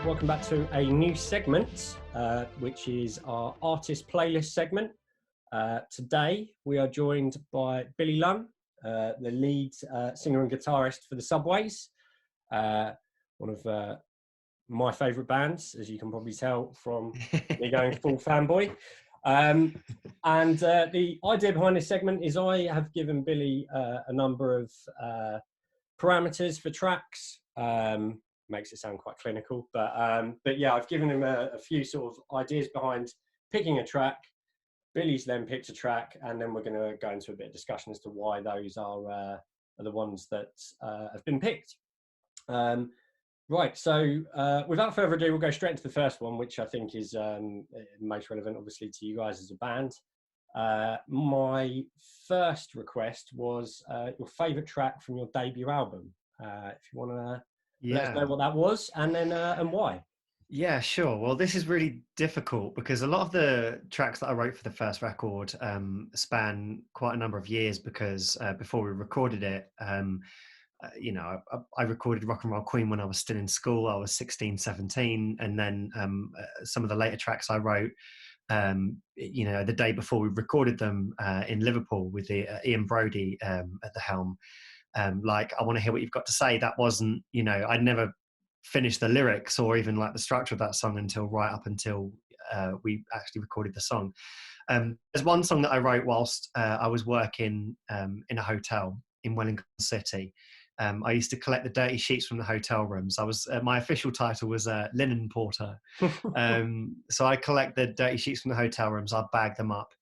Welcome back to a new segment, which is our artist playlist segment. Today, we are joined by Billy Lunn, the lead singer and guitarist for the Subways, one of my favourite bands, as you can probably tell from me going full fanboy. And the idea behind this segment is I have given Billy a number of parameters for tracks. Makes it sound quite clinical, but yeah, I've given him a few sort of ideas behind picking a track. Billy's then picked a track, and then we're going to go into a bit of discussion as to why those are the ones that have been picked. Right, so without further ado, we'll go straight into the first one, which I think is most relevant, obviously, to you guys as a band. My first request was your favourite track from your debut album. If you want to let us know what that was, and then and why. Yeah, sure. Well, this is really difficult because a lot of the tracks that I wrote for the first record span quite a number of years because before we recorded it, you know, I recorded Rock and Roll Queen when I was still in school. I was 16, 17. And then some of the later tracks I wrote, you know, the day before we recorded them in Liverpool with Ian Brodie at the helm. Like, I Want to Hear What You've Got to Say. That wasn't, you know, I'd never finished the lyrics or even like the structure of that song until right up until we actually recorded the song. There's one song that I wrote whilst I was working in a hotel in Wellington City. I used to collect the dirty sheets from the hotel rooms. I was my official title was linen porter. So I collect the dirty sheets from the hotel rooms. I'd bag them up,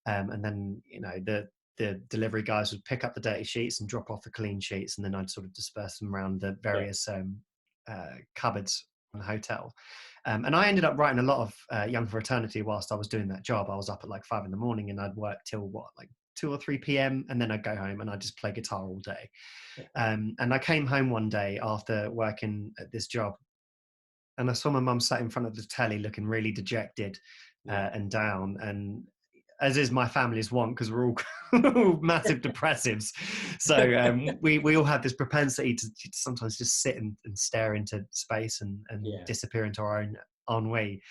and then, you know, the delivery guys would pick up the dirty sheets and drop off the clean sheets, and then I'd sort of disperse them around the various cupboards in the hotel. And I ended up writing a lot of Young for Eternity whilst I was doing that job. I was up at like 5 a.m. and I'd work till like 2 or 3 p.m. and then I'd go home and I'd just play guitar all day. And I came home one day after working at this job, and I saw my mum sat in front of the telly looking really dejected and down, and as is my family's want, because we're all massive depressives. So we all have this propensity to sometimes just sit and stare into space and disappear into our own ennui.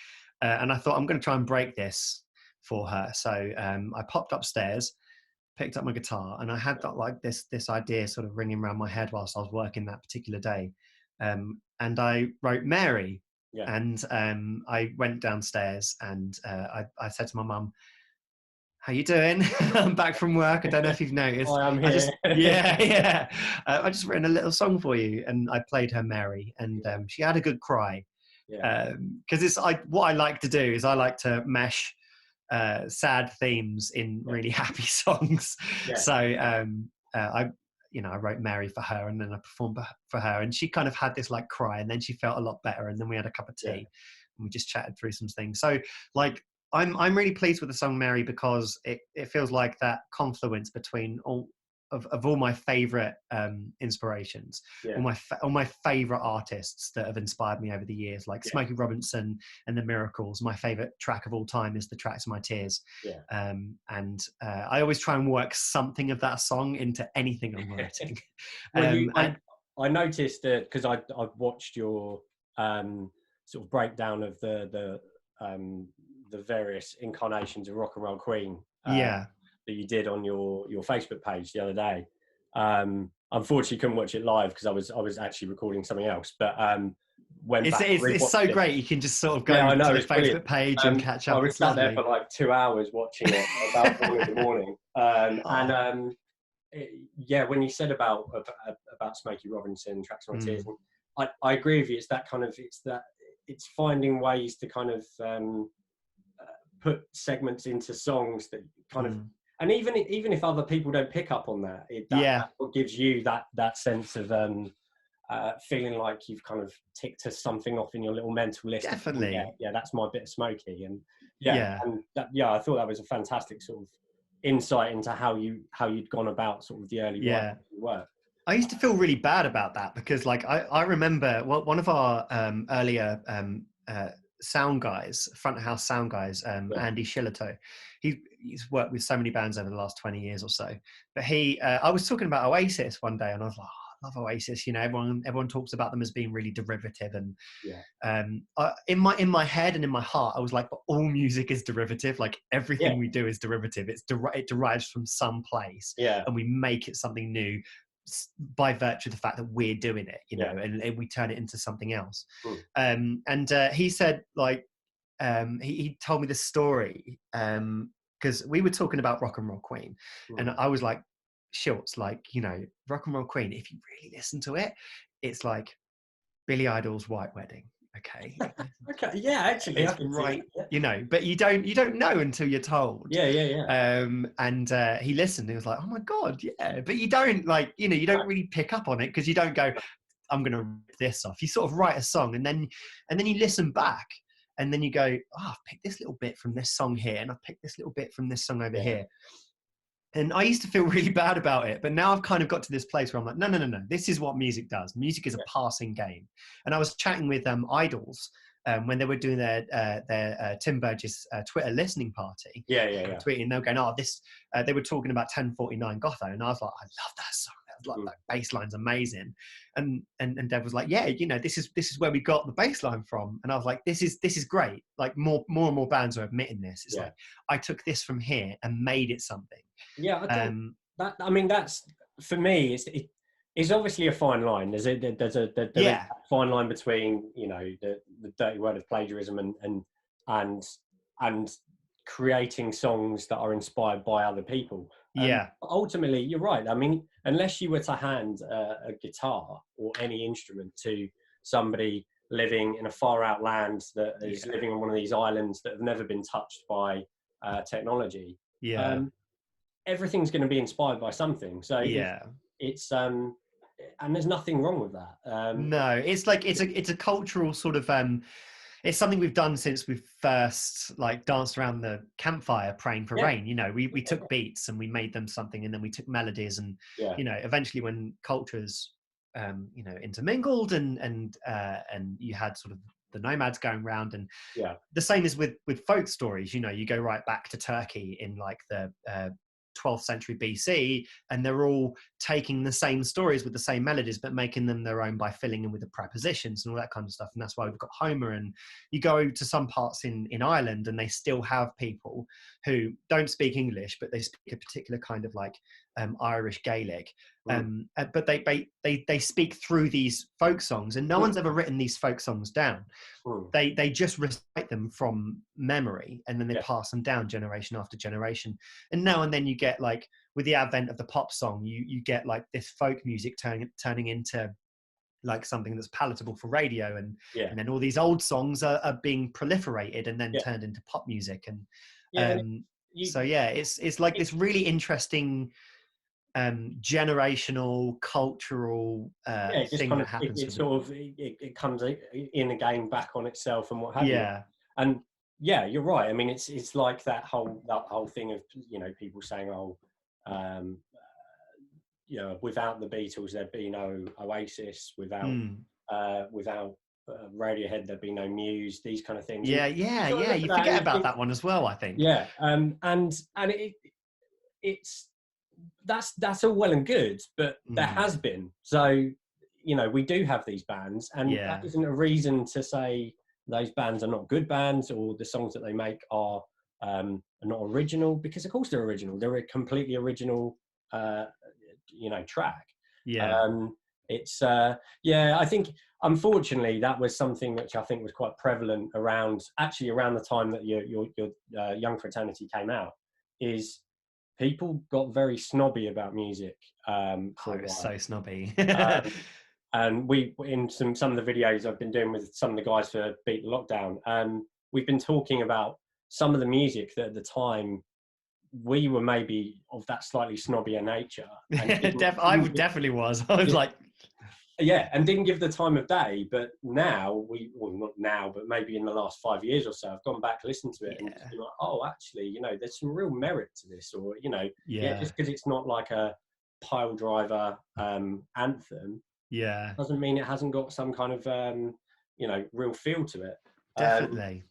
And I thought, I'm going to try and break this for her. So I popped upstairs, picked up my guitar, and I had that, like this idea sort of ringing around my head whilst I was working that particular day. And I wrote Mary. Yeah. And I went downstairs and I said to my mum, "How you doing? I'm back from work. I don't know if you've noticed. I'm here. I just written a little song for you," and I played her Mary, and she had a good cry. Because what I like to do is I like to mesh sad themes in really happy songs. So I wrote Mary for her, and then I performed for her, and she kind of had this like cry, and then she felt a lot better, and then we had a cup of tea and we just chatted through some things. So like I'm really pleased with the song Mary because it feels like that confluence between all my favorite inspirations, all my favorite artists that have inspired me over the years, like Smokey Robinson and the Miracles. My favorite track of all time is The Tracks of My Tears. And I always try and work something of that song into anything I'm writing. I noticed that because I've watched your sort of breakdown of the various incarnations of Rock and Roll Queen that you did on your Facebook page the other day. Unfortunately couldn't watch it live because I was actually recording something else, but it's so great. You can just sort of go to the Facebook brilliant. Page and catch up. I was sat there for like 2 hours watching it about 4 in the morning. When you said about Smokey Robinson, Tracks of My Tears, I agree with you. It's that kind of it's finding ways to kind of put segments into songs that kind of, and even if other people don't pick up on that, that's what gives you that sense of feeling like you've kind of ticked something off in your little mental list. Definitely. That's my bit of Smokey, and I thought that was a fantastic sort of insight into how you'd gone about sort of the early work. I used to feel really bad about that because, like, I remember one of our earlier sound guys, front of house sound guys, Andy Shillito. He's worked with so many bands over the last 20 years or so. But I was talking about Oasis one day, and I was like, love Oasis. You know, everyone talks about them as being really derivative, and Yeah. in my head and in my heart, I was like, but all music is derivative. Like everything Yeah. we do is derivative. It derives from some place, Yeah. and we make it something new by virtue of the fact that we're doing it, you know, Yeah. and we turn it into something else. Mm. And he said, like, he told me this story because we were talking about Rock and Roll Queen, and Mm. I was like, Schultz, like, you know, Rock and Roll Queen, if you really listen to it, it's like Billy Idol's White Wedding. Okay. Okay. Yeah, actually, I It's can see right, that. you know, but you don't know until you're told. Yeah. Yeah. Yeah. And he listened and he was like, oh my God, yeah. But you don't, like, you know, you don't really pick up on it because you don't go, I'm gonna rip this off. You sort of write a song and then you listen back and then you go, oh, I've picked this little bit from this song here and I've picked this little bit from this song over Yeah. here. And I used to feel really bad about it, but now I've kind of got to this place where I'm like, no. This is what music does. Music is a passing game. And I was chatting with Idols when they were doing their Tim Burgess Twitter listening party. Yeah. Yeah. Yeah. Tweeting, they were going, oh, this. They were talking about 1049 Gotho, and I was like, I love that song. Like, that bass line's amazing. And Dev was like, yeah, you know, this is where we got the bass line from. And I was like, this is great. Like more and more bands are admitting this. It's like, I took this from here and made it something. Yeah, I mean, that's, for me, it's obviously a fine line. There's a fine line between, you know, the dirty word of plagiarism and creating songs that are inspired by other people. Ultimately, you're right. I mean, unless you were to hand a guitar or any instrument to somebody living in a far out land that is living on one of these islands that have never been touched by technology, everything's going to be inspired by something. So it's and there's nothing wrong with that. No, it's like it's a cultural sort of it's something we've done since we first like danced around the campfire praying for rain. You know, we took beats and we made them something, and then we took melodies, and you know, eventually when cultures you know, intermingled and you had sort of the nomads going around, and the same is with folk stories. You know, you go right back to Turkey in like the 12th century BC, and they're all taking the same stories with the same melodies but making them their own by filling in with the prepositions and all that kind of stuff. And that's why we've got Homer. And you go to some parts in Ireland and they still have people who don't speak English, but they speak a particular kind of like Irish Gaelic, but they speak through these folk songs, and no one's ever written these folk songs down. They just recite them from memory, and then they pass them down generation after generation. And now and then you get, like, with the advent of the pop song, you get like this folk music turning into like something that's palatable for radio, and then all these old songs are being proliferated and then turned into pop music. And it's like this really interesting generational cultural thing that happens. It comes in again back on itself and what have you. And you're right. I mean, it's like that whole thing of, you know, people saying, oh, you know, without the Beatles there'd be no Oasis, without Radiohead there'd be no Muse, these kind of things. You forget about that one as well, I think. And it's that's all well and good, but there has been, so, you know, we do have these bands, and that isn't a reason to say those bands are not good bands or the songs that they make are not original, because of course they're original. They're a completely original you know, track. It's I think unfortunately that was something which I think was quite prevalent around the time that your Young Fraternity came out, is people got very snobby about music. So snobby. And we, in some of the videos I've been doing with some of the guys for Beat the Lockdown, we've been talking about some of the music that at the time we were maybe of that slightly snobbier nature. I definitely was. I was like, and didn't give the time of day. But now not now, but maybe in the last 5 years or so, I've gone back, listened to it, and just been like, oh, actually, you know, there's some real merit to this, or, you know, just because it's not like a pile driver anthem, doesn't mean it hasn't got some kind of you know, real feel to it. Definitely.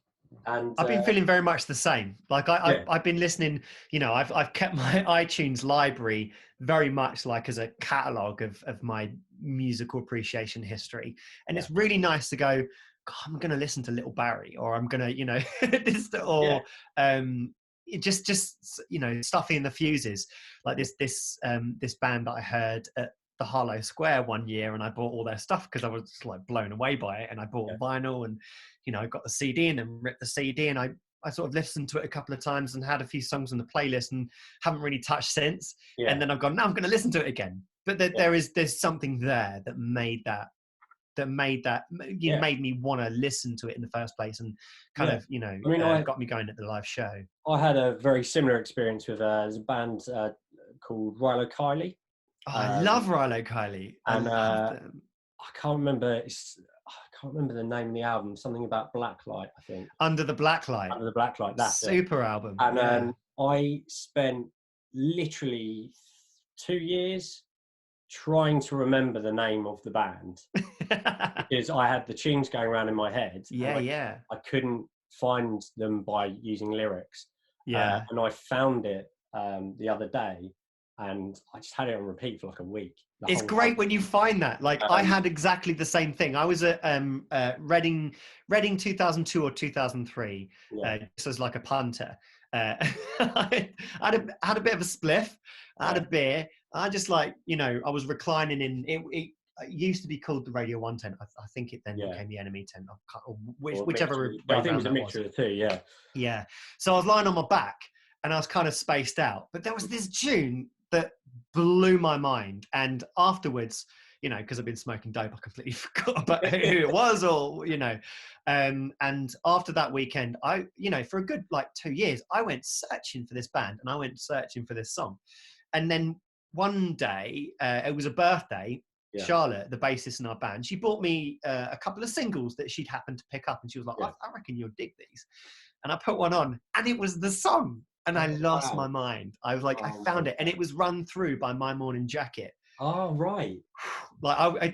And I've been feeling very much the same. Like yeah, I've been listening, I've kept my iTunes library very much like as a catalogue of my musical appreciation history. And yeah, it's really nice to go, God, I'm going to listen to Little Barry, or I'm going to, this, yeah, or stuffing in the fuses. Like this band that I heard at the Harlow Square one year, and I bought all their stuff because I was just like blown away by it. And I bought vinyl, and I got the CD and then ripped the CD, and I sort of listened to it a couple of times and had a few songs on the playlist and haven't really touched since. yeah, And then I've gone, no, I'm going to listen to it again. But yeah, there's something there that made yeah, made me want to listen to it in the first place, and kind yeah. of I mean, got me going at the live show. I had a very similar experience with there's a band called Rilo Kiley. Oh, I love Rilo Kiley. I And love them. I can't remember. I can't remember the name of the album. Something about Blacklight, I think. Under the Blacklight. Under the Blacklight. That's it. Super album. And yeah. I spent literally 2 years trying to remember the name of the band because I had the tunes going around in my head. Yeah. I couldn't find them by using lyrics. Yeah. And I found it the other day, and I just had it on repeat for like a week. It's great when you find that. Like I had exactly the same thing. I was at Reading 2002 or 2003, just as like a punter. I had a bit of a spliff. I had a beer. I just I was reclining in it used to be called the Radio 1 tent. I think it then became the Enemy tent, whichever. I think it was a mixture of the two. Yeah. Yeah. So I was lying on my back and I was kind of spaced out, but there was this tune that blew my mind. And afterwards, because I've been smoking dope, I completely forgot about who it was, or and after that weekend, I for a good 2 years, I went searching for this band and I went searching for this song. And then one day, it was a birthday. Yeah. Charlotte, the bassist in our band, she bought me a couple of singles that she'd happened to pick up, and she was like, I reckon you'll dig these. And I put one on, and it was the song, and I lost my mind. I was like, I found it, and it was Run Through by My Morning Jacket. Oh, right.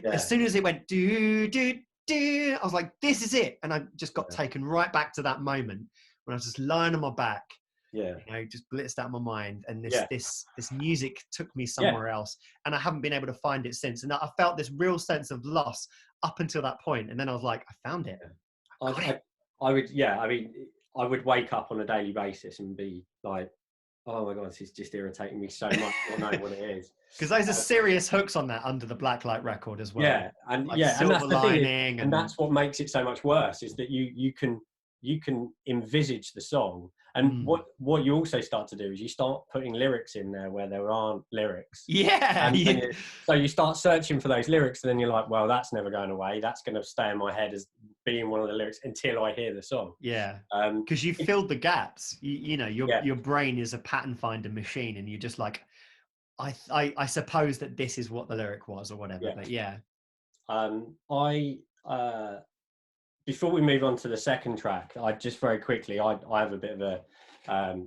As soon as it went do do do, I was like, this is it, and I just got taken right back to that moment when I was just lying on my back. Just blitzed out of my mind, and this music took me somewhere else, and I haven't been able to find it since. And I felt this real sense of loss up until that point, and then I was like, I found it. I would wake up on a daily basis and be like, oh my god, this is just irritating me so much. I know what it is, because those are serious hooks on that Under the Blacklight record as well. And that's the thing, and that's what makes it so much worse, is that you can envisage the song. And what you also start to do is you start putting lyrics in there where there aren't lyrics. So you start searching for those lyrics, and then you're like, well, that's never going away. That's going to stay in my head as being one of the lyrics until I hear the song. Yeah. Because you filled the gaps. Your brain is a pattern finder machine, and you're just like, I suppose that this is what the lyric was, or whatever. Yeah. But before we move on to the second track, I just very quickly, I have a bit of a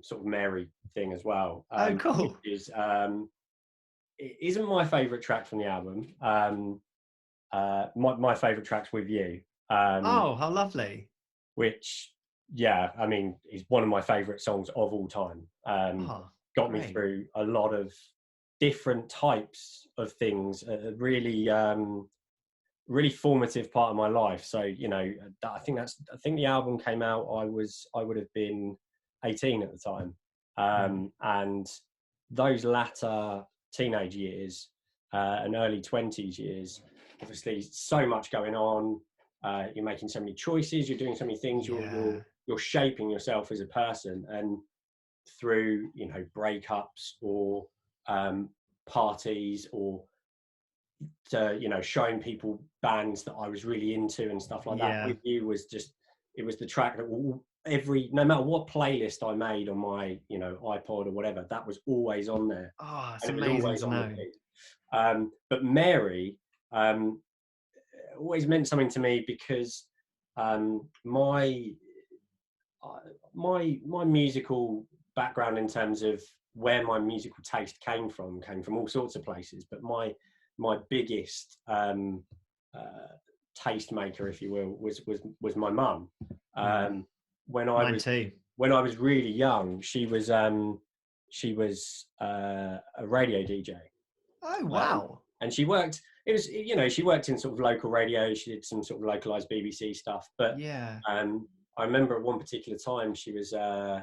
sort of Mary thing as well. Cool. It isn't my favourite track from the album. My favourite track's With You. Oh, how lovely. Which, is one of my favourite songs of all time. Got me through a lot of different types of things. Really formative part of my life. So I think the album came out, I would have been 18 at the time, and those latter teenage years and early 20s years, obviously so much going on, you're making so many choices, you're doing so many things, you're shaping yourself as a person, and through breakups or parties, or showing people bands that I was really into and stuff like that. With You it was the track that no matter what playlist I made on my iPod or whatever, that was always on there. Oh, it's amazing to know. But Mary always meant something to me, because my musical background, in terms of where my musical taste came from all sorts of places, but my biggest taste maker, if you will, was my mum. when Mine too. when I was really young, she was a radio DJ. Oh wow! And she worked. It was, you know, she worked in sort of local radio. She did some sort of localized BBC stuff. But Yeah. I remember at one particular time she was I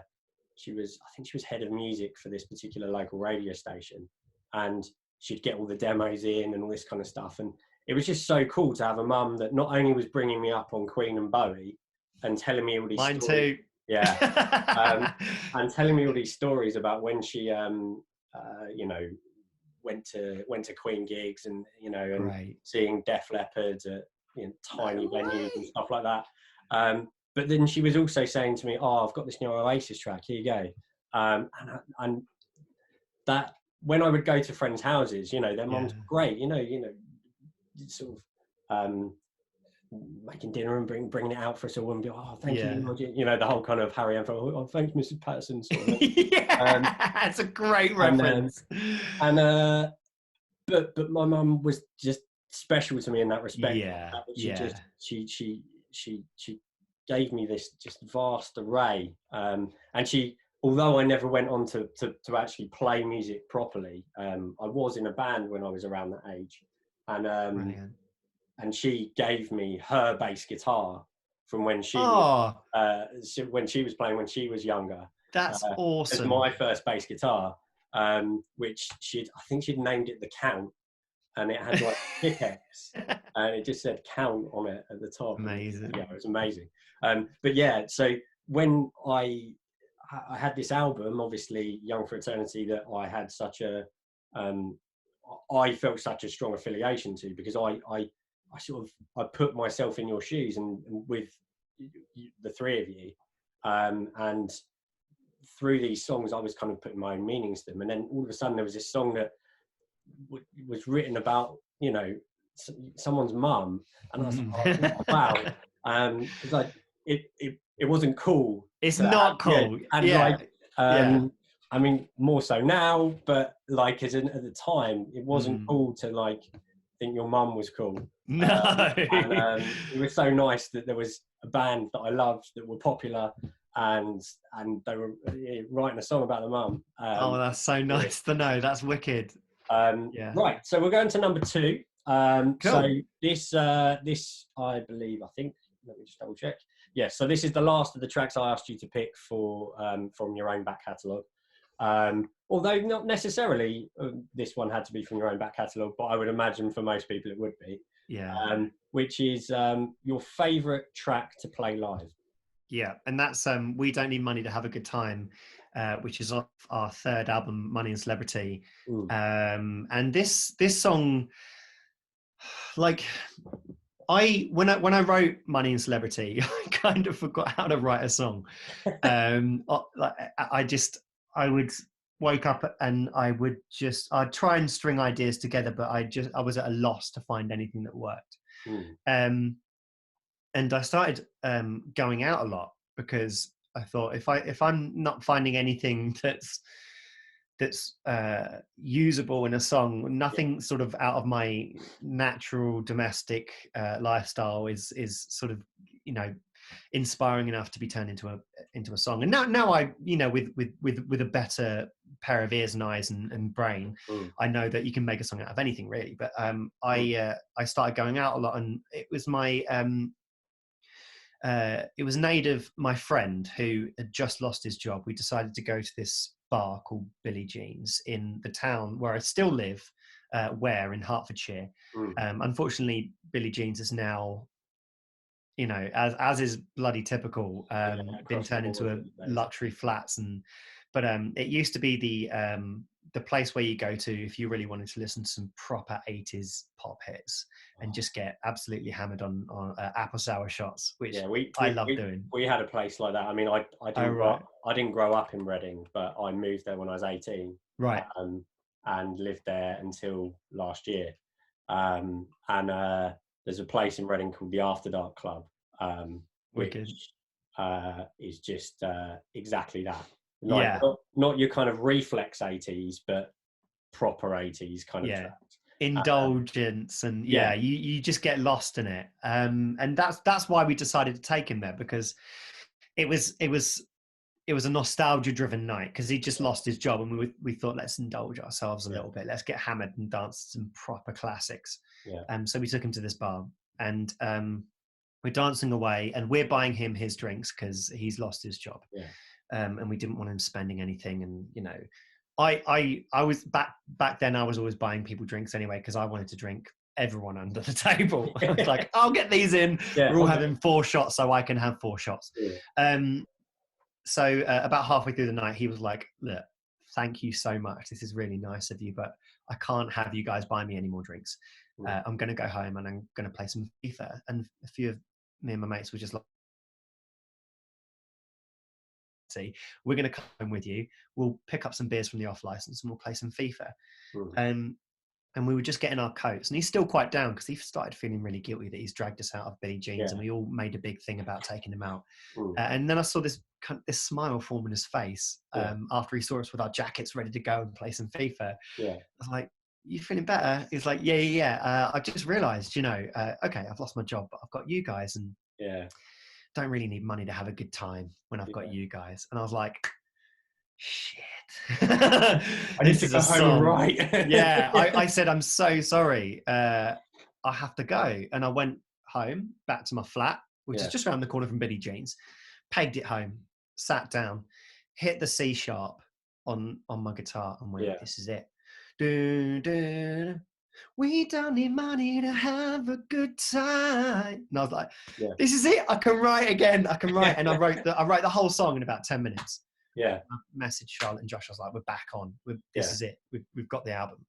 think she was head of music for this particular local radio station, and she'd get all the demos in and all this kind of stuff. And it was just so cool to have a mum that not only was bringing me up on Queen and Bowie and telling me all these Mine stories. too. Yeah. And telling me all these stories about when she, you know, went to Queen gigs and, you know, and Great. seeing Def Leppard at, you know, tiny venues and stuff like that. But then she was also saying to me, "Oh, I've got this new Oasis track. Here you go." And that when I would go to friends' houses, you know, their mums were great. You know, sort of making dinner and bringing it out for us all and be, "Oh, thank you," you know, the whole kind of Harry and "Oh, thanks, Mrs. Patterson." Sort of That's a great reference. But my mum was just special to me in that respect. She gave me this just vast array, and she, although I never went on to actually play music properly, I was in a band when I was around that age, and she gave me her bass guitar from when she was playing when she was younger. That's awesome. As my first bass guitar, which I think she'd named it the Count, and it had like pickaxe, and it just said Count on it at the top. Amazing. Yeah, it was amazing. But yeah, so when I had this album, obviously Young for Eternity, that I had such a, I felt such a strong affiliation to, because I put myself in your shoes and with the three of you, and through these songs I was kind of putting my own meanings to them, and then all of a sudden there was this song that was written about, you know, someone's mum, and I was like, oh, wow, it's like it wasn't cool. It's not cool. I mean, more so now, but like at the time, it wasn't cool to like think your mum was cool. No. And it was so nice that there was a band that I loved that were popular, and they were writing a song about the mum. Oh, that's so nice to know. That's wicked. Right, so we're going to number 2. Cool. So this I believe, I think, let me just double check. Yeah, so this is the last of the tracks I asked you to pick for from your own back catalogue. Although not necessarily this one had to be from your own back catalogue, but I would imagine for most people it would be. Yeah. Which is your favourite track to play live. Yeah, and that's We Don't Need Money to Have a Good Time, which is off our third album, Money and Celebrity. And this song, like, when I wrote Money and Celebrity, I kind of forgot how to write a song. I would wake up and I'd try and string ideas together, but I was at a loss to find anything that worked. And I started going out a lot, because I thought if I'm not finding anything that's usable in a song, nothing sort of out of my natural domestic lifestyle is sort of, you know, inspiring enough to be turned into a song. And now I, you know, with a better pair of ears and eyes and brain, I know that you can make a song out of anything really. But I started going out a lot, and it was it was an aid of my friend who had just lost his job. We decided to go to this bar called Billie Jean's in the town where I still live, in Hertfordshire. Unfortunately, Billie Jean's is now, you know, as is bloody typical, been turned into luxury flats. But it used to be the place where you go to if you really wanted to listen to some proper 80s pop hits and just get absolutely hammered on apple sour shots, which I love doing. We had a place like that. I mean, I didn't grow up in Reading, but I moved there when I was 18. Right. And lived there until last year. There's a place in Reading called the After Dark Club, which is just exactly that. Like, not your kind of reflex 80s, but proper 80s kind of tracks. Indulgence, and you just get lost in it. And that's why we decided to take him there, because it was a nostalgia-driven night because he just lost his job, and we thought, let's indulge ourselves a little bit. Let's get hammered and dance some proper classics. Yeah. So we took him to this bar, and we're dancing away, and we're buying him his drinks because he's lost his job. Yeah. And we didn't want him spending anything. And I was back then. I was always buying people drinks anyway because I wanted to drink everyone under the table. I was like, I'll get these in. Yeah, we're all having 4 shots, so I can have 4 shots. Yeah. So about halfway through the night, he was like, look, thank you so much. This is really nice of you, but I can't have you guys buy me any more drinks. I'm going to go home and I'm going to play some FIFA. And a few of me and my mates were just like, see, we're going to come home with you. We'll pick up some beers from the off license and we'll play some FIFA. And we were just getting our coats, and he's still quite down because he started feeling really guilty that he's dragged us out of Billie Jean's, and we all made a big thing about taking him out. And then I saw this smile form in his face after he saw us with our jackets ready to go and play some FIFA. I was like, you feeling better? He's like, yeah. I just realised, okay, I've lost my job, but I've got you guys, and don't really need money to have a good time when I've got you guys. And I was like, shit. I need to go home, right? I said, I'm so sorry. I have to go. And I went home back to my flat, which is just around the corner from Billie Jean's, pegged it home, sat down, hit the C sharp on my guitar and went, this is it. Do, do, we don't need money to have a good time. And I was like, this is it. I can write again. I can write. And I wrote the whole song in about 10 minutes. I messaged Charlotte and Josh. I was like, we're back on. This is it. We've got the album.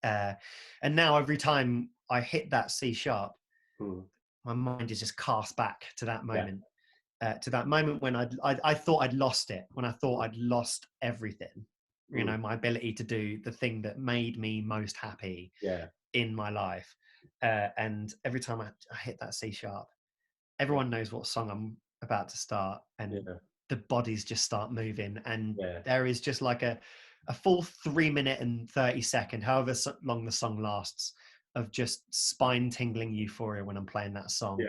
And now every time I hit that C sharp, my mind is just cast back to that moment. To that moment when I thought I'd lost it, when I thought I'd lost everything. My ability to do the thing that made me most happy in my life. And every time I hit that C sharp, everyone knows what song I'm about to start. And the bodies just start moving. And there is just like a full 3 minute and 30 second, however long the song lasts, of just spine tingling euphoria when I'm playing that song.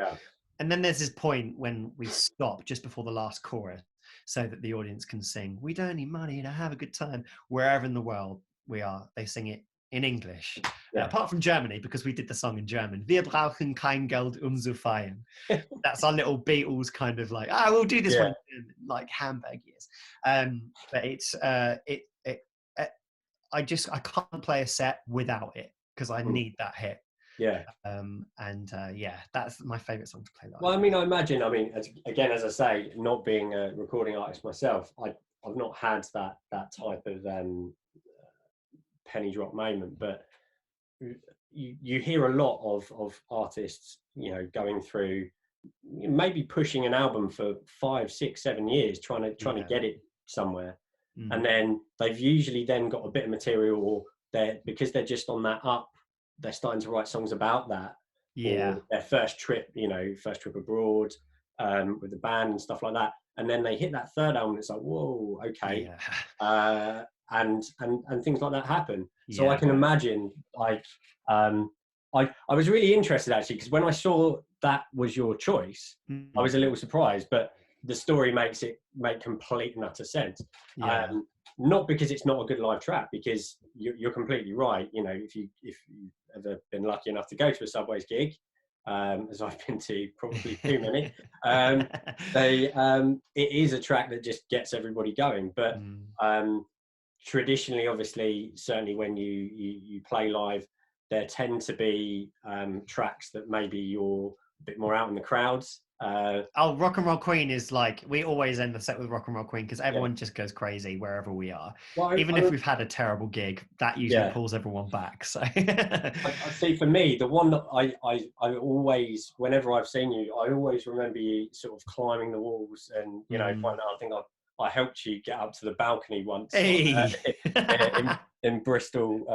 And then there's this point when we stop just before the last chorus so that the audience can sing, we don't need money to have a good time. Wherever in the world we are, they sing it in English. Apart from Germany, because we did the song in German. Wir brauchen kein Geld zu feiern. That's our little Beatles kind of like, we'll do this one in like Hamburg years. But it's, I can't play a set without it because I need that hit. That's my favorite song to play. Well, I imagine, as I say, not being a recording artist myself, I've not had that type of penny drop moment, but you hear a lot of artists, going through, maybe pushing an album for 5, 6, 7 years, trying to get it somewhere, and then they've usually then got a bit of material, or because they're just on that up, they're starting to write songs about that. Or their first trip abroad with the band and stuff like that. And then they hit that third album, it's like, whoa, okay. And things like that happen. So I can imagine, like, I was really interested actually, because when I saw that was your choice, I was a little surprised, but the story makes it make complete and utter sense. Not because it's not a good live track, because you're completely right. If you've ever been lucky enough to go to a Subways gig, as I've been to probably too many, it is a track that just gets everybody going. But traditionally, obviously, certainly when you play live, there tend to be tracks that maybe you're a bit more out in the crowds. Rock and Roll Queen is like, we always end the set with Rock and Roll Queen because everyone just goes crazy wherever we are. Well, even if we've had a terrible gig, that usually pulls everyone back. So I see, for me, the one that I always, whenever I've seen you, I always remember you sort of climbing the walls, and I think I helped you get up to the balcony once in Bristol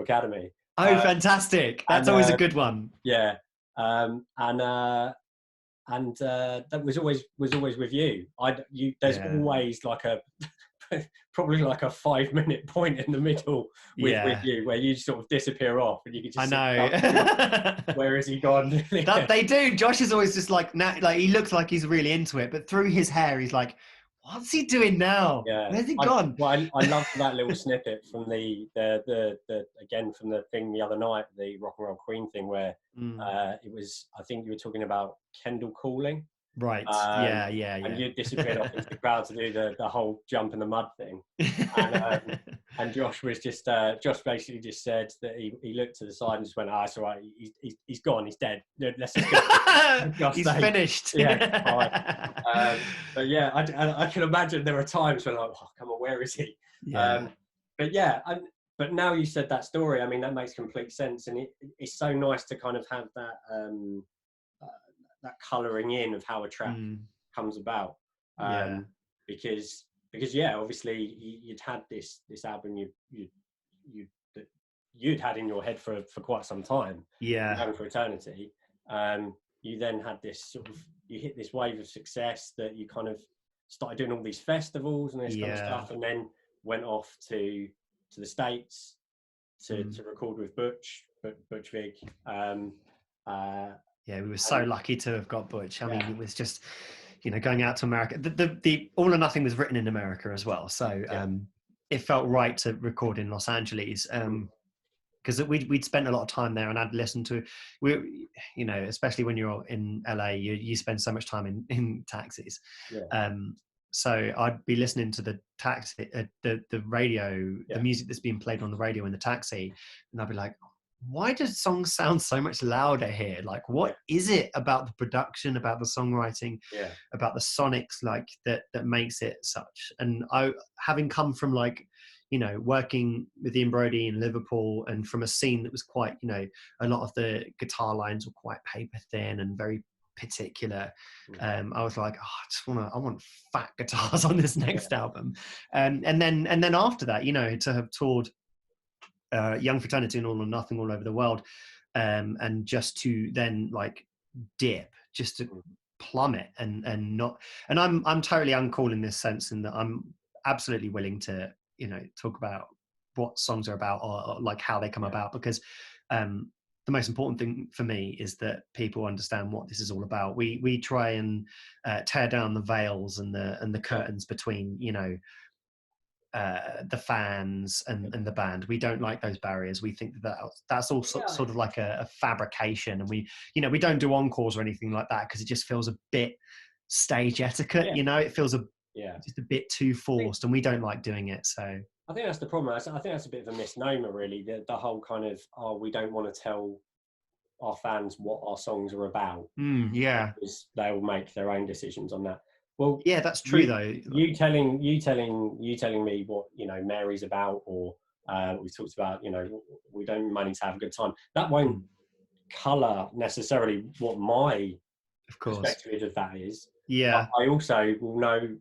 Academy. Oh, fantastic! That's always a good one. And that was always with you. There's always like a probably like a 5-minute point in the middle with you, where you sort of disappear off, and you can just where has he gone? That they do. Josh is always just like, now, like he looks like he's really into it, but through his hair, he's like, what's he doing now? Yeah, where's he gone? I love that little snippet from the again from the thing the other night, the Rock and Roll Queen thing, where it was, I think you were talking about Kendall calling. Right. And you disappeared off into the crowd to do the whole jump in the mud thing. And Josh was just Josh basically just said that he looked to the side and just went, it's all right, he's gone, he's dead. Let's just go. He's finished. Yeah. But yeah, I can imagine there are times when like, oh, come on, where is he? Yeah. But now you said that story, I mean, that makes complete sense, and it's so nice to kind of have that colouring in of how a track comes about, because obviously you'd had this album you'd had in your head for quite some time, for eternity. You then had this sort of, you hit this wave of success that you kind of started doing all these festivals and this kind of stuff, and then went off to the States to record with Butch Vig. We were so lucky to have got Butch. I mean, it was just, going out to America. The All or Nothing was written in America as well, so it felt right to record in Los Angeles, because we'd spent a lot of time there, and I'd listened to, especially when you're in LA, you spend so much time in taxis. So I'd be listening to the taxi, the radio, the music that's being played on the radio in the taxi, and I'd be like, why do songs sound so much louder here? Like, what is it about the production, about the songwriting, about the sonics, like that makes it such? And I, having come from working with Ian Brody in Liverpool, and from a scene that was quite, a lot of the guitar lines were quite paper thin and very particular. I was like, I want fat guitars on this next album. And then after that, to have toured Young Fraternity and All or Nothing all over the world, and just to then dip, just to plummet, and I'm totally uncool in this sense, in that I'm absolutely willing to talk about what songs are about, or like how they come about, because the most important thing for me is that people understand what this is all about. We try and tear down the veils and the curtains between the fans and the band. We don't like those barriers. We think that's all sort of like a fabrication, and we don't do encores or anything like that, because it just feels a bit stage etiquette. It feels just a bit too forced, and we don't like doing it. So I think that's the problem. I think that's a bit of a misnomer, really. The whole kind of, we don't want to tell our fans what our songs are about. Because they will make their own decisions on that. Well, yeah, that's true though. You telling me what Mary's about, or we talked about we don't money to have a good time. That won't colour necessarily what my perspective of that is. Yeah, but I also will know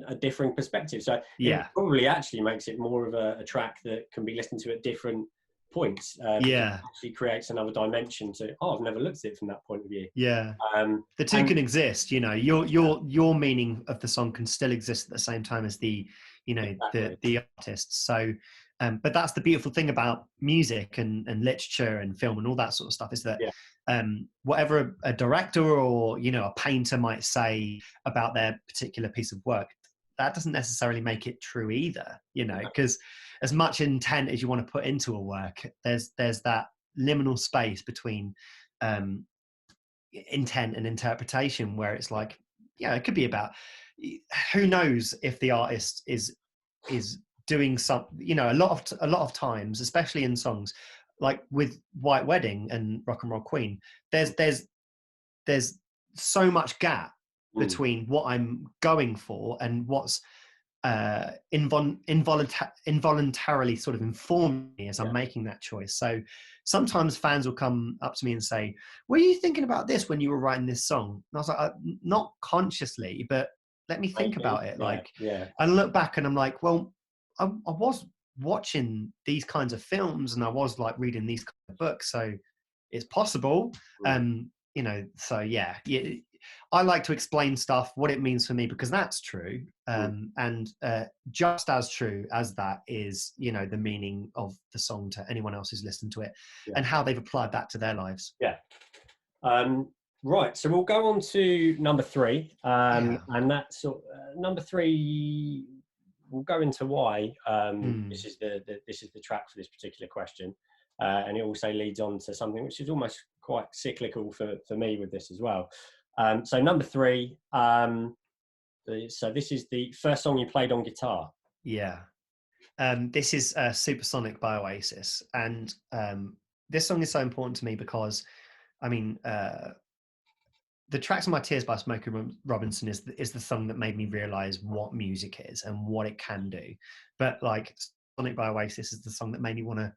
a different perspective. So it probably actually makes it more of a track that can be listened to at different points. It actually creates another dimension to, I've never looked at it from that point of view. The two can exist. Your meaning of the song can still exist at the same time as the the artists. So but that's the beautiful thing about music and literature and film and all that sort of stuff, is that whatever a director or a painter might say about their particular piece of work, that doesn't necessarily make it true either, because as much intent as you want to put into a work, there's that liminal space between intent and interpretation, where it's like, it could be about, who knows if the artist is doing some, a lot of times, especially in songs like with White Wedding and Rock and Roll Queen, there's so much gap between what I'm going for and what's involuntarily sort of informing me as I'm making that choice. So sometimes fans will come up to me and say, were you thinking about this when you were writing this song? And I was like, not consciously, but let me think about it. And look back and I'm like, well, I was watching these kinds of films, and I was reading these kind of books, so it's possible. So I like to explain stuff, what it means for me, because that's true. And just as true as that is, you know, the meaning of the song to anyone else who's listened to it, and how they've applied that to their lives. Yeah. Right, so we'll go on to number 3, and that's number 3. We'll go into why this is the track for this particular question, and it also leads on to something which is almost quite cyclical for me with this as well. So number 3. So this is the first song you played on guitar. Yeah. This is Supersonic by Oasis, and this song is so important to me because, I mean, the Tracks of My Tears by Smokey Robinson is the song that made me realize what music is and what it can do. But like Sonic by Oasis is the song that made me want to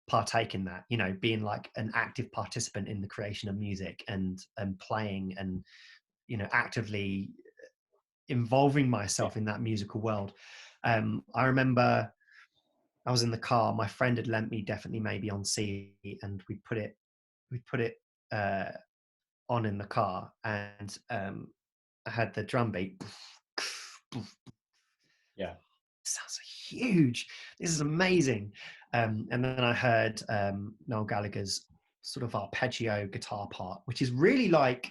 partake in that, you know, being like an active participant in the creation of music and playing and, you know, actively involving myself in that musical world. I remember I was in the car, my friend had lent me Definitely Maybe on C, and we put it on in the car, and I had the drum beat. Yeah, sounds huge. This is amazing. And then I heard Noel Gallagher's sort of arpeggio guitar part, which is really like,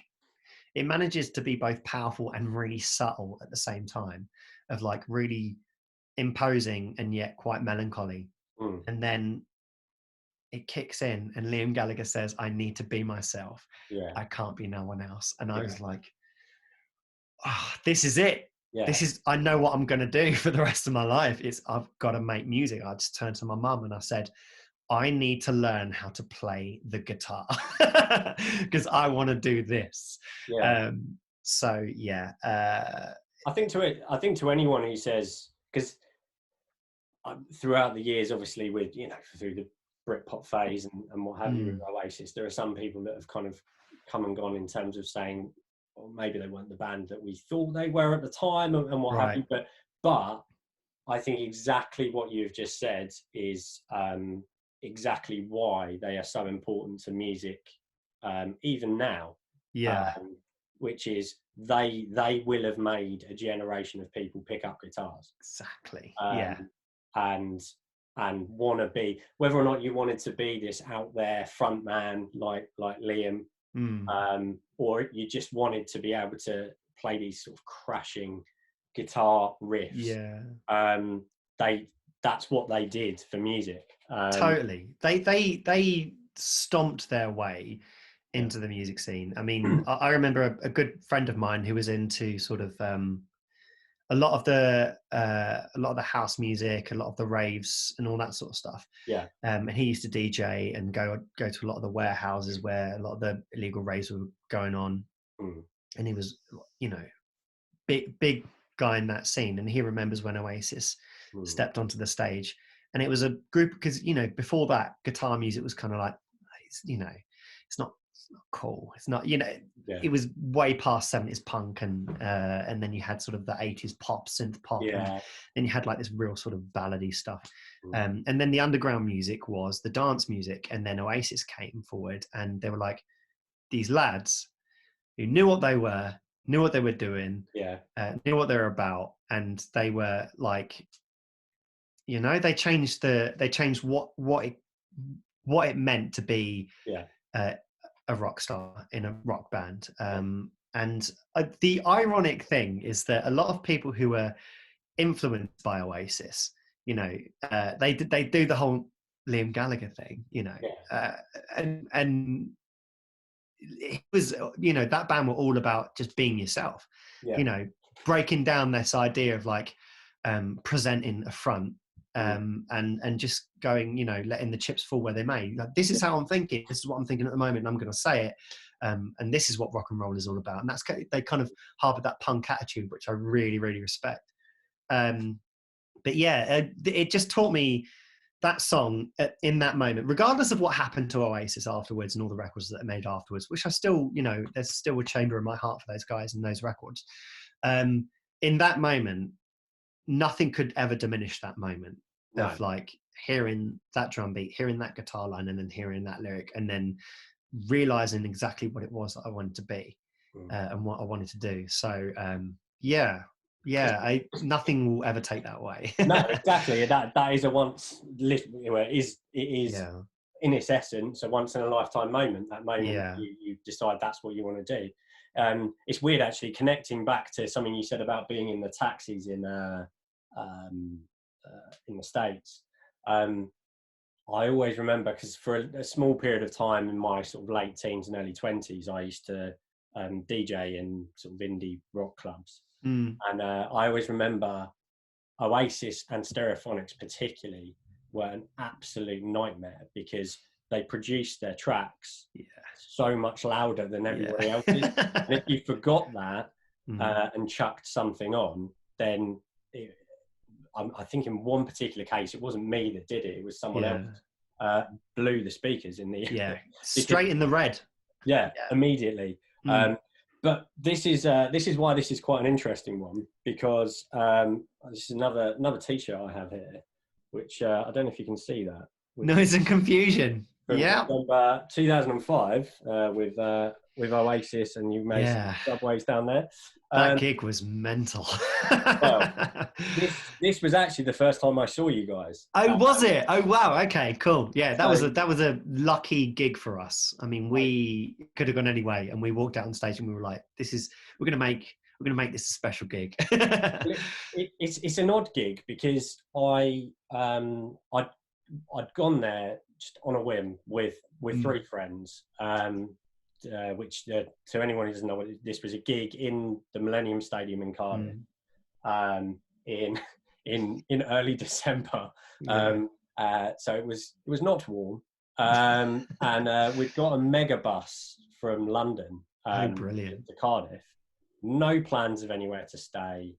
it manages to be both powerful and really subtle at the same time, of like really imposing and yet quite melancholy. And then it kicks in and Liam Gallagher says, I need to be myself. Yeah. I can't be no one else. And I was like, oh, this is it. Yeah. I know what I'm going to do for the rest of my life. I've got to make music. I just turned to my mum and I said, I need to learn how to play the guitar because I want to do this. Yeah. So yeah. I think to anyone who says, because throughout the years, obviously with, you know, through the Britpop phase and what have you with Oasis, there are some people that have kind of come and gone in terms of saying, or maybe they weren't the band that we thought they were at the time and what have you. But I think exactly what you've just said is exactly why they are so important to music, even now. Yeah. Which is they will have made a generation of people pick up guitars. Exactly. And want to be, whether or not you wanted to be this out there front man like Liam, or you just wanted to be able to play these sort of crashing guitar riffs. That's what they did for music. Totally. They stomped their way into the music scene. I mean, I remember a good friend of mine who was into sort of a lot of the house music, a lot of the raves and all that sort of stuff. Yeah. And he used to DJ and go to a lot of the warehouses where a lot of the illegal raves were going on. And he was, you know, big guy in that scene. And he remembers when Oasis stepped onto the stage, and it was a group, because, you know, before that, guitar music was kind of like, you know, it's not cool. It's not, you know, it was way past 70s punk, and then you had sort of the 80s pop, synth pop, and then you had like this real sort of ballady stuff. And then the underground music was the dance music, and then Oasis came forward, and they were like these lads who knew what they were doing, knew what they were about, and they were like, you know, they changed what it meant to be a rock star in a rock band. And the ironic thing is that a lot of people who were influenced by Oasis, you know, they do the whole Liam Gallagher thing, you know, and it was, you know, that band were all about just being yourself, you know, breaking down this idea of like presenting a front, and just going, you know, letting the chips fall where they may. Like, this is how I'm thinking. This is what I'm thinking at the moment. And I'm going to say it. And this is what rock and roll is all about. And that's, they kind of harbored that punk attitude, which I really, really respect. But yeah, it just taught me that song in that moment, regardless of what happened to Oasis afterwards and all the records that they made afterwards, which I still, you know, there's still a chamber in my heart for those guys and those records. In that moment, nothing could ever diminish that moment of like hearing that drum beat, hearing that guitar line, and then hearing that lyric, and then realizing exactly what it was that I wanted to be. and what I wanted to do. So nothing will ever take that away. No, exactly. That is a once, it is Yeah. in its essence a once in a lifetime moment. That moment Yeah. you decide that's what you want to do. It's weird actually connecting back to something you said about being in the taxis in the States. I always remember, because for a small period of time in my sort of late teens and early 20s, I used to DJ in sort of indie rock clubs. Mm. And I always remember Oasis and Stereophonics particularly were an absolute nightmare, because they produced their tracks so much louder than everybody else's. And if you forgot that and chucked something on, then I think in one particular case, it wasn't me that did it, it was someone else, blew the speakers in the straight in the red. Immediately. But this is why this is quite an interesting one, because this is another t-shirt I have here, which I don't know if you can see that. Noise and Confusion. From December 2005 with Oasis, and you made some subways down there. That gig was mental. Well, this was actually the first time I saw you guys. Oh, was it? Oh, wow. Okay, cool. Yeah, that was a lucky gig for us. I mean, we could have gone anyway, and we walked out on stage and we were like, we're gonna make this a special gig. It's an odd gig, because I'd gone there just on a whim with three friends. Which to anyone who doesn't know, this was a gig in the Millennium Stadium in Cardiff in early December. So it was not warm, and we'd got a mega bus from London brilliant. to Cardiff. No plans of anywhere to stay.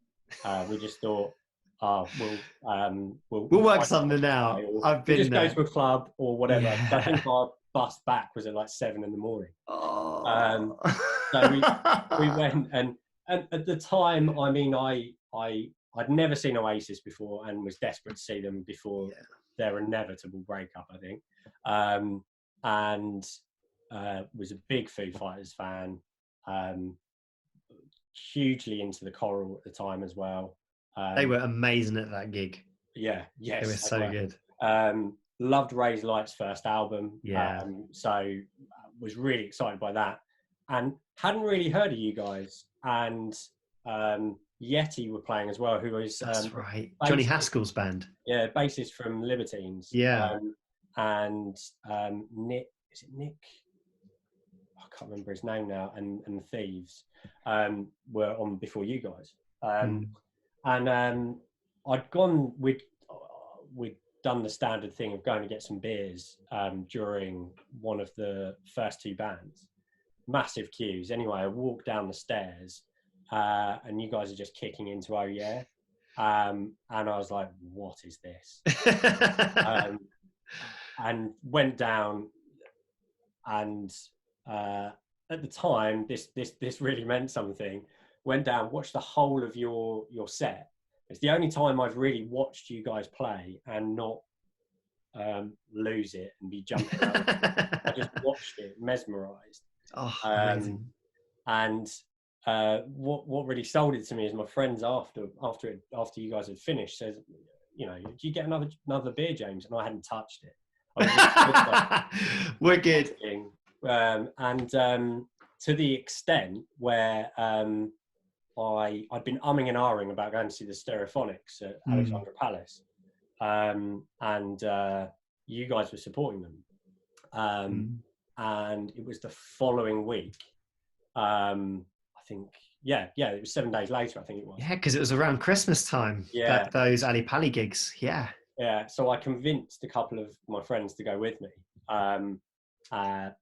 We just thought, we'll work something out. I've been go to a club or whatever. I think our bus back was at like 7 a.m. So we went, and at the time, I mean, I'd never seen Oasis before, and was desperate to see them before their inevitable breakup, I think. And was a big Foo Fighters fan, hugely into the choral at the time as well. They were amazing at that gig. Yes, they were so good. Loved Ray's Light's first album. So was really excited by that, and hadn't really heard of you guys. And Yeti were playing as well, who was that's right, Johnny Haskell's band. Yeah, bassist from Libertines. And Nick, is it Nick? I can't remember his name now. And the Thieves were on before you guys. And I'd gone. We'd done the standard thing of going to get some beers during one of the first two bands. Massive queues. Anyway, I walked down the stairs, and you guys are just kicking into Oh Yeah. And I was like, what is this? And went down, and at the time, this really meant something. Went down, watched the whole of your set. It's the only time I've really watched you guys play and not lose it and be jumping around. I just watched it, mesmerised. Amazing. And what really sold it to me is my friends after you guys had finished says, do you get another beer, James? And I hadn't touched it. Wicked. And to the extent where I'd been umming and ahhing about going to see the Stereophonics at Alexandra Palace, and you guys were supporting them, and it was the following week. I think, it was 7 days later. I think it was. Yeah, because it was around Christmas time. Yeah, those Ali Pali gigs. Yeah. Yeah. So I convinced a couple of my friends to go with me,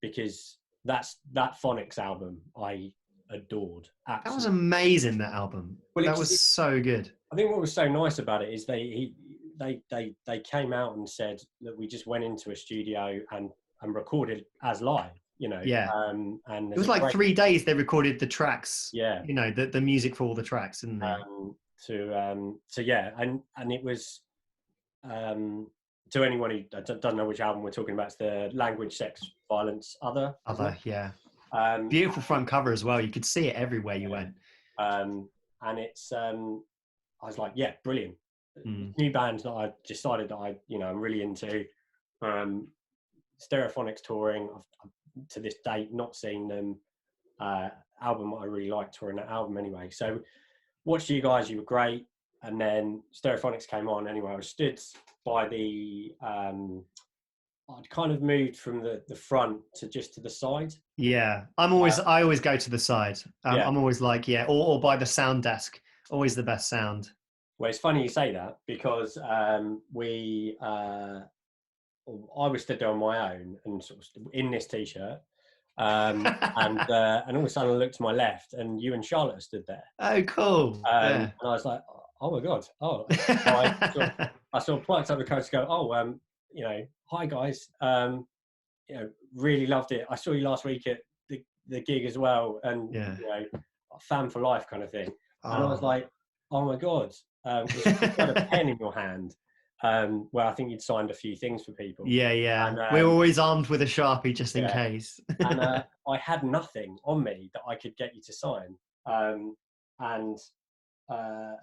because that Phonics album I adored. Absolutely. That was amazing, that album. Well, that was so good. I think what was so nice about it is they came out and said that we just went into a studio and recorded as live, and it was like 3 days they recorded the tracks, the music for all the tracks, didn't they? And it was to anyone who doesn't know which album we're talking about, it's the Language, Sex, Violence, Other. Yeah. Beautiful front cover as well. You could see it everywhere you went. And it's I was like, yeah, brilliant. New bands that I decided that I'm really into. Stereophonics touring. I've to this date not seen them. Album I really liked, touring that album anyway. So watched you guys, you were great. And then Stereophonics came on anyway. I was stood by the I'd kind of moved from the front to just to the side. Yeah, I always go to the side. I'm always like, or by the sound desk. Always the best sound. Well, it's funny you say that because I was stood there on my own and sort of in this t-shirt, and all of a sudden I looked to my left and you and Charlotte stood there. Oh, cool! And I was like, oh my god! Oh, so I sort of plucked up the coat to go. Oh, hi guys. Really loved it. I saw you last week at the gig as well, and fan for life kind of thing. And I was like, oh my god, you got a pen in your hand. Well, I think you'd signed a few things for people. Yeah. And, we're always armed with a Sharpie just in case. And I had nothing on me that I could get you to sign. And I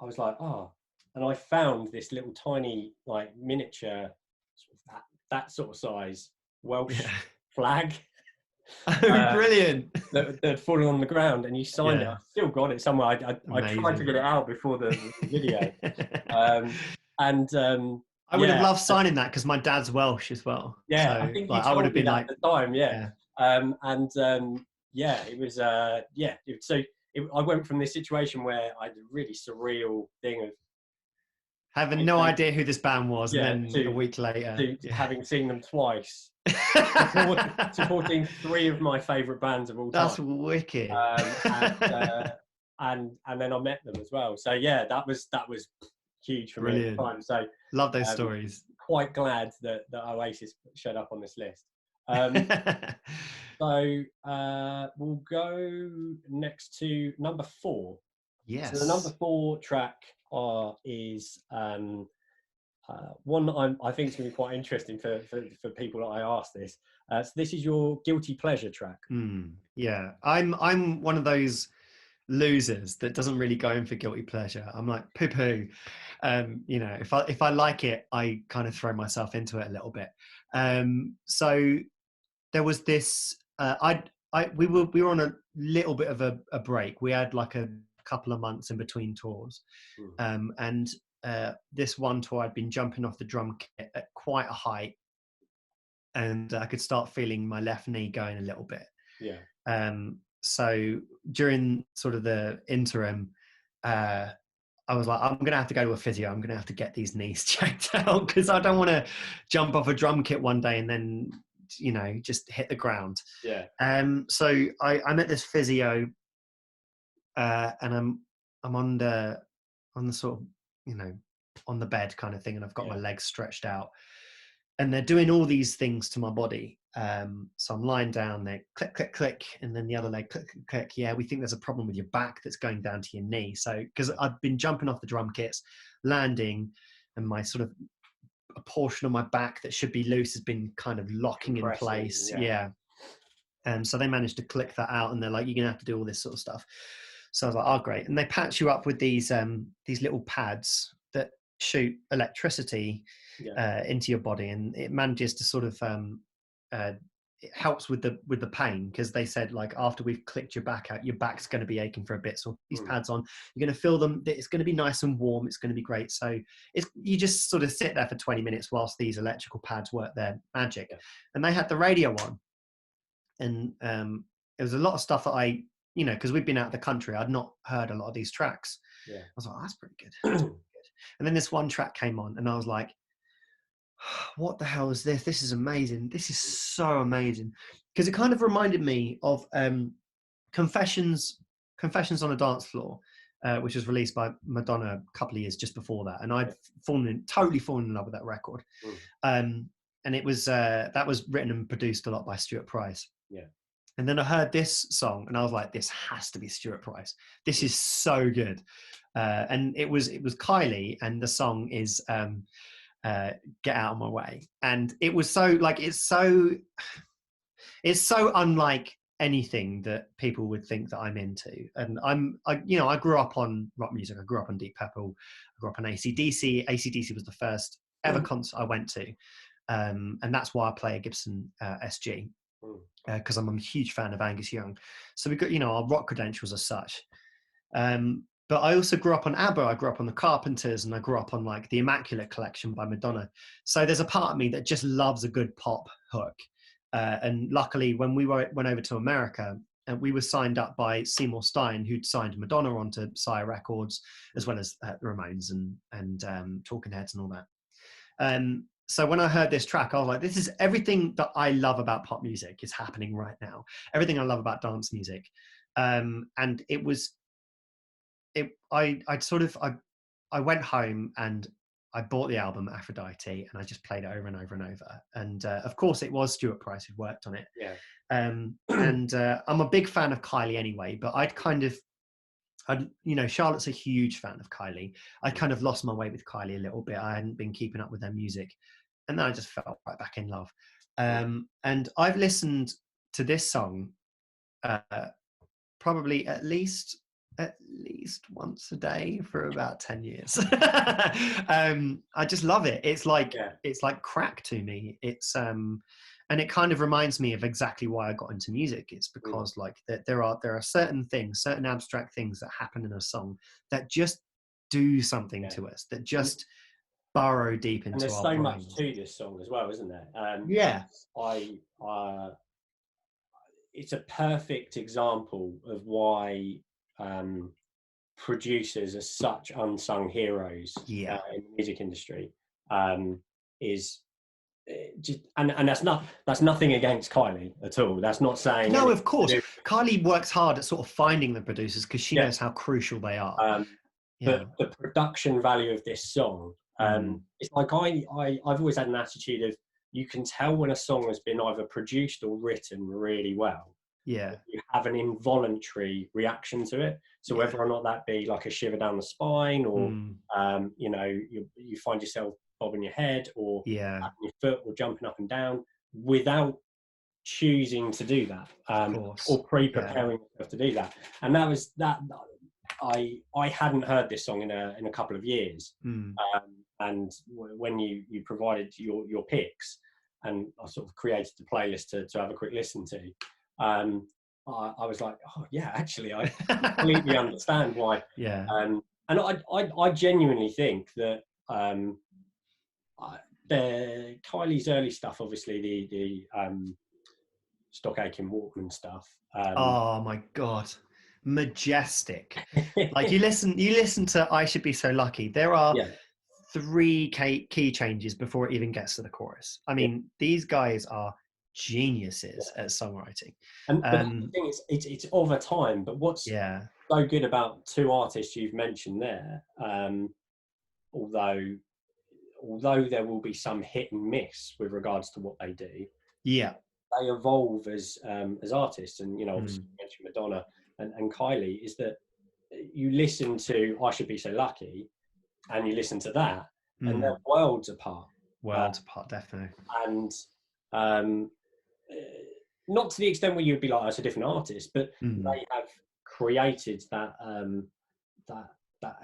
was like, and I found this little tiny, like miniature, that sort of size Welsh flag. Oh, brilliant! That had fallen on the ground, and you signed it. I've still got it somewhere. I tried to get it out before the video. I would have loved signing that because my dad's Welsh as well. Yeah, so, I think I would have been like at the time. It was So I went from this situation where I had a really surreal thing of having no idea who this band was, and then a week later, having seen them twice, supporting 3 of my favourite bands of all time. That's wicked. And then I met them as well. So that was huge for me at the time. So love those stories. Quite glad that Oasis showed up on this list. So we'll go next to number 4. Yes. So the number 4 track is one that I think is going to be quite interesting for people that I ask this. So this is your guilty pleasure track. Yeah, I'm one of those losers that doesn't really go in for guilty pleasure. I'm like poo. If I like it, I kind of throw myself into it a little bit. So there was this. We were on a little bit of a break. We had like a couple of months in between tours, and this one tour I'd been jumping off the drum kit at quite a height, and I could start feeling my left knee going a little bit. So during sort of the interim, I was like, I'm going to have to go to a physio. I'm going to have to get these knees checked out because I don't want to jump off a drum kit one day and then, just hit the ground. So I met this physio, and I'm on the sort of, on the bed kind of thing, and I've got my legs stretched out, and they're doing all these things to my body. So I'm lying down there, click, click, click, and then the other leg, click, click, click. Yeah, we think there's a problem with your back that's going down to your knee. So, because I've been jumping off the drum kits, landing, and my sort of a portion of my back that should be loose has been kind of locking in place. So they managed to click that out, and they're like, you're gonna have to do all this sort of stuff. So I was like, oh great. And they patch you up with these little pads that shoot electricity into your body, and it manages to sort of it helps with the pain, because they said, like, after we've clicked your back out, your back's going to be aching for a bit, so these pads on, you're going to feel them, it's going to be nice and warm, it's going to be great. So you just sort of sit there for 20 minutes whilst these electrical pads work their magic. And they had the radio on, and there was a lot of stuff that I, because we'd been out of the country, I'd not heard a lot of these tracks. I was like, oh, that's pretty good. That's pretty good. And then this one track came on, and I was like, what the hell is this? This is amazing. This is so amazing. Because it kind of reminded me of Confessions on a Dance Floor, which was released by Madonna a couple of years just before that. And I'd totally fallen in love with that record. And it was that was written and produced a lot by Stuart Price. And then I heard this song, and I was like, this has to be Stuart Price. This is so good. And it was Kylie, and the song is Get Out of My Way. And it was so, like, it's so unlike anything that people would think that I'm into. And I grew up on rock music. I grew up on Deep Purple. I grew up on AC/DC. AC/DC was the first ever concert I went to. And that's why I play a Gibson SG, because I'm a huge fan of Angus Young. So we got, our rock credentials as such. But I also grew up on ABBA, I grew up on the Carpenters, and I grew up on like the Immaculate Collection by Madonna. So there's a part of me that just loves a good pop hook. And luckily, when we went over to America, we were signed up by Seymour Stein, who'd signed Madonna onto Sire Records, as well as the Ramones and Talking Heads and all that. So when I heard this track, I was like, this is everything that I love about pop music is happening right now. Everything I love about dance music. And it was... I went home and I bought the album Aphrodite, and I just played it over and over and over. And of course, it was Stuart Price who worked on it. Yeah. And I'm a big fan of Kylie anyway, but Charlotte's a huge fan of Kylie. I kind of lost my way with Kylie a little bit. I hadn't been keeping up with their music, and then I just fell right back in love. And I've listened to this song probably at least once a day for about 10 years. I just love it. It's like crack to me. It's and it kind of reminds me of exactly why I got into music. It's because like there are certain things, certain abstract things that happen in a song that just do something to us, that just burrow deep into our brains. And there's so much to this song as well, isn't there? It's a perfect example of why producers are such unsung heroes in the music industry. Is just and that's nothing against Kylie at all. That's not saying no. Of course, Kylie works hard at sort of finding the producers because she knows how crucial they are. But the production value of this song, it's like I've always had an attitude of, you can tell when a song has been either produced or written really well. Yeah, you have an involuntary reaction to it. So whether or not that be like a shiver down the spine, or you find yourself bobbing your head, or tapping your foot, or jumping up and down without choosing to do that, or pre-preparing yourself to do that. And that was that. I hadn't heard this song in a couple of years, and when you provided your picks, and I sort of created the playlist to have a quick listen to. I was like, oh yeah, actually, I completely understand why. Yeah. And I genuinely think that the Kylie's early stuff, obviously the Stock Aitken Walkman stuff. Oh my God, majestic! Like you listen to I Should Be So Lucky. There are 3 key changes before it even gets to the chorus. I mean, these guys are geniuses at songwriting. And the thing is, it's over time. But what's so good about 2 artists you've mentioned there, although there will be some hit and miss with regards to what they do, they evolve as artists. And obviously you mentioned Madonna and Kylie, is that you listen to I Should Be So Lucky and you listen to that, and they're worlds apart. Definitely. And not to the extent where you'd be like, oh, it's a different artist, but they have created that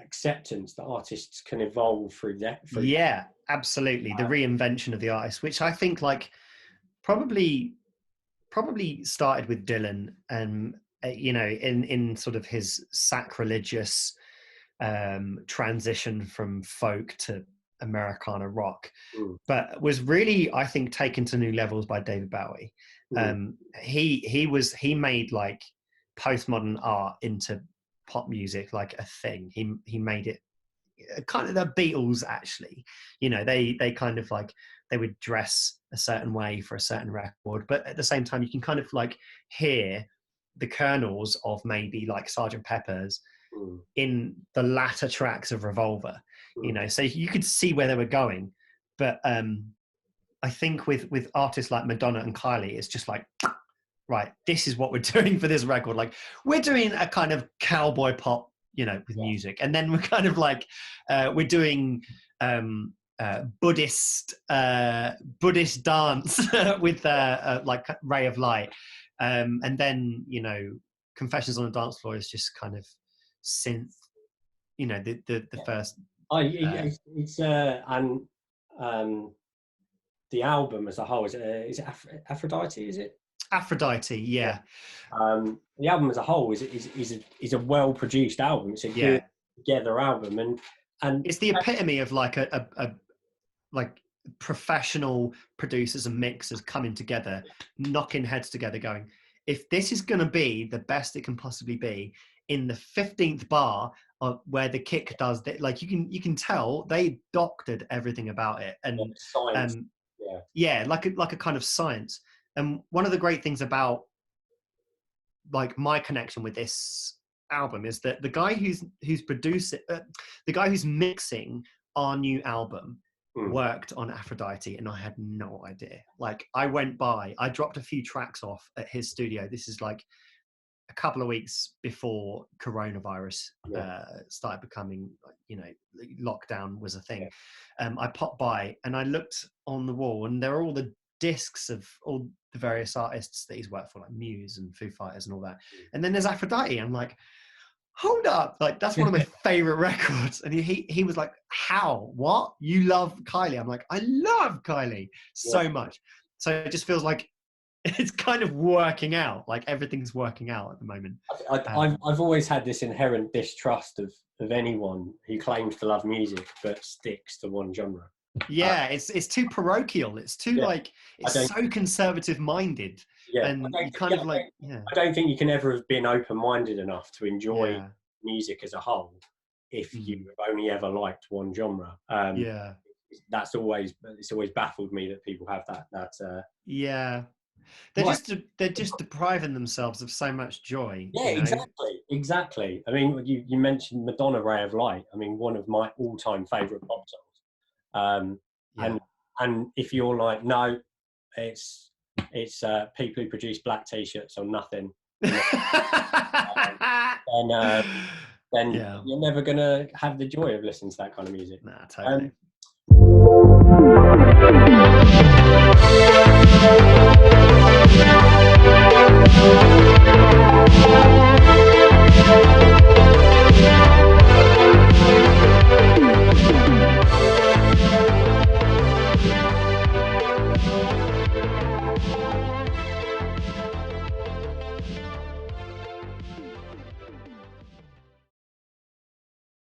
acceptance that artists can evolve through that. Absolutely. The reinvention of the artist, which I think like probably started with Dylan, and in sort of his sacrilegious transition from folk to Americana rock, but was really, I think, taken to new levels by David Bowie. He made like postmodern art into pop music like a thing. He made it kind of the Beatles, actually. They kind of like, they would dress a certain way for a certain record, but at the same time you can kind of like hear the kernels of maybe like Sgt. Pepper's in the latter tracks of Revolver. So you could see where they were going. But I think with artists like Madonna and Kylie, it's just like, right, this is what we're doing for this record. Like, we're doing a kind of cowboy pop, with music. And then we're kind of like, we're doing Buddhist dance with like Ray of Light. And then, Confessions on the Dance Floor is just kind of synth, the first. It's and the album as a whole is it Aphrodite? Is it Aphrodite? Yeah. The album as a whole is a well produced album. It's a good together album, and it's the epitome of like a professional producers and mixers coming together, knocking heads together, going, if this is going to be the best it can possibly be, in the 15th bar where the kick does that, like you can tell they doctored everything about it, and science. like a kind of science. And one of the great things about like my connection with this album is that the guy who's producing, the guy who's mixing our new album worked on Aphrodite, and I had no idea. Like I dropped a few tracks off at his studio. This is like a couple of weeks before coronavirus started becoming, lockdown was a thing. I popped by and I looked on the wall, and there are all the discs of all the various artists that he's worked for, like Muse and Foo Fighters and all that. And then there's Aphrodite. I'm like, hold up, like that's one of my favorite records. And he was like, how, what, you love Kylie? I'm like, I love Kylie so much. So it just feels like it's kind of working out, like everything's working out at the moment. I've always had this inherent distrust of anyone who claims to love music but sticks to one genre. It's too parochial, it's too like, it's so conservative minded. And you kind of like, I don't think you can ever have been open-minded enough to enjoy music as a whole if you've only ever liked one genre. It's always baffled me that people have that they're just depriving themselves of so much joy. Exactly. I mean, you mentioned Madonna, Ray of Light. I mean, one of my all-time favorite pop songs. And if you're like, no, it's people who produce black t-shirts or nothing, then you're never gonna have the joy of listening to that kind of music. Nah, totally.